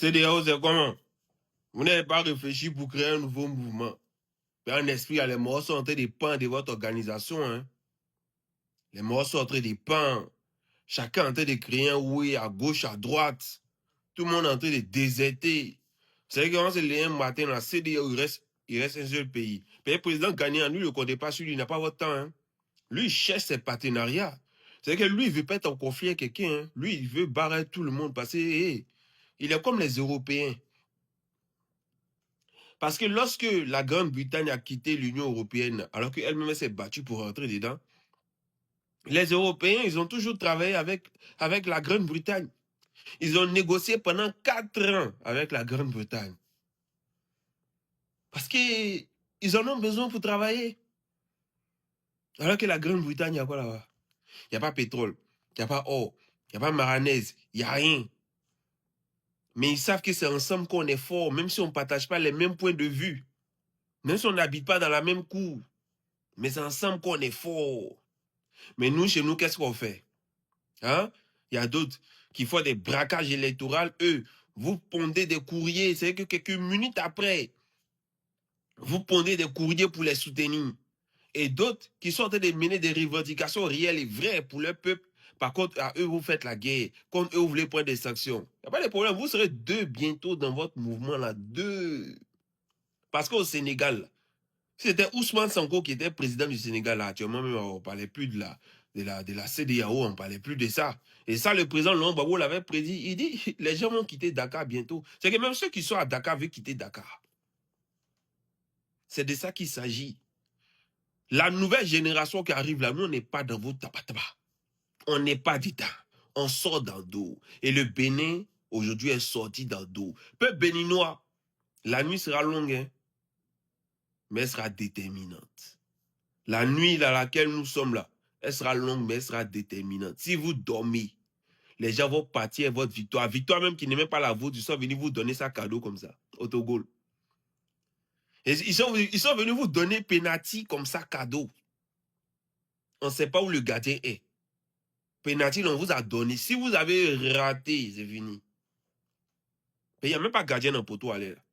CEDEAO, c'est comment? Vous n'avez pas réfléchi pour créer un nouveau mouvement. Dans l'esprit, les morts sont en train de pendre de votre organisation. Hein? Les morts sont en train de pendre. Chacun en train de créer un oui à gauche, à droite. Tout le monde est en train de déserter. Vous savez comment c'est le matin, la CEDEAO, il reste un seul pays. Mais le président Ghanéen, lui, ne le comptez pas sur lui, il n'a pas votre temps. Hein? Lui, il cherche ses partenariats. C'est que lui, il ne veut pas être en conflit avec quelqu'un. Hein? Lui, il veut barrer tout le monde parce qu'il est comme les Européens. Parce que lorsque la Grande-Bretagne a quitté l'Union européenne, alors qu'elle-même s'est battue pour rentrer dedans, les Européens, ils ont toujours travaillé avec la Grande-Bretagne. Ils ont négocié pendant 4 ans avec la Grande-Bretagne. Parce qu'ils en ont besoin pour travailler. Alors que la Grande-Bretagne, il y a quoi là-bas? Il n'y a pas pétrole, il n'y a pas or, il n'y a pas manganèse, il n'y a rien. Mais ils savent que c'est ensemble qu'on est fort, même si on ne partage pas les mêmes points de vue. Même si on n'habite pas dans la même cour. Mais c'est ensemble qu'on est fort. Mais nous, chez nous, qu'est-ce qu'on fait? Hein? Il y a d'autres qui font des braquages électoraux. Eux, vous pondez des courriers. C'est que quelques minutes après, vous pondez des courriers pour les soutenir. Et d'autres qui sont en train de mener des revendications réelles et vraies pour leur peuple. Par contre, à eux, vous faites la guerre. Contre eux, vous voulez prendre des sanctions. Il n'y a pas de problème. Vous serez 2 bientôt dans votre mouvement là. 2. Parce qu'au Sénégal, c'était Ousmane Sonko qui était président du Sénégal là. Actuellement, même, on ne parlait plus de la CEDEAO, on ne parlait plus de ça. Et ça, le président Laurent Gbagbo l'avait prédit. Il dit, les gens vont quitter Dakar bientôt. C'est que même ceux qui sont à Dakar veulent quitter Dakar. C'est de ça qu'il s'agit. La nouvelle génération qui arrive là, nous, on n'est pas dans vos tabataba. On n'est pas dedans. On sort dans d'eau. Et le Bénin, aujourd'hui, est sorti dans d'eau. Peuple béninois, la nuit sera longue, hein, mais elle sera déterminante. La nuit dans laquelle nous sommes là, elle sera longue, mais elle sera déterminante. Si vous dormez, les gens vont partir à votre victoire. Victoire même qui n'est même pas la vôtre, ils sont venus vous donner ça cadeau comme ça, au Togo. Et ils sont venus vous donner penalty comme ça cadeau. On ne sait pas où le gardien est. Penalty, on vous a donné. Si vous avez raté, c'est fini. Mais il n'y a même pas gardien dans poteau aller là.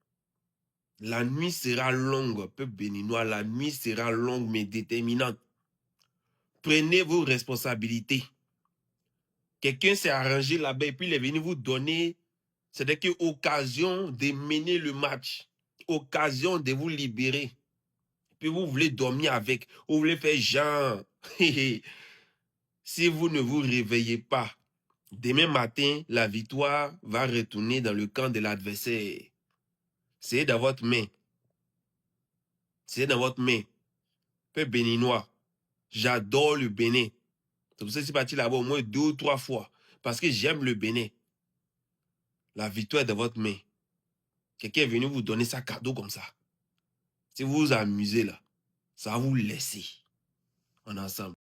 La nuit sera longue, peuple béninois. La nuit sera longue, mais déterminante. Prenez vos responsabilités. Quelqu'un s'est arrangé là-bas et puis il est venu vous donner, c'est que occasion de mener le match. Occasion de vous libérer. Puis vous voulez dormir avec. Vous voulez faire genre. Si vous ne vous réveillez pas, demain matin, la victoire va retourner dans le camp de l'adversaire. C'est dans votre main. C'est dans votre main. Peuple béninois, j'adore le Bénin. C'est pour ça que je suis parti là-bas au moins 2 ou 3 fois. Parce que j'aime le Bénin. La victoire est dans votre main. Quelqu'un est venu vous donner ça cadeau comme ça. Si vous vous amusez là, ça va vous laisser. En ensemble.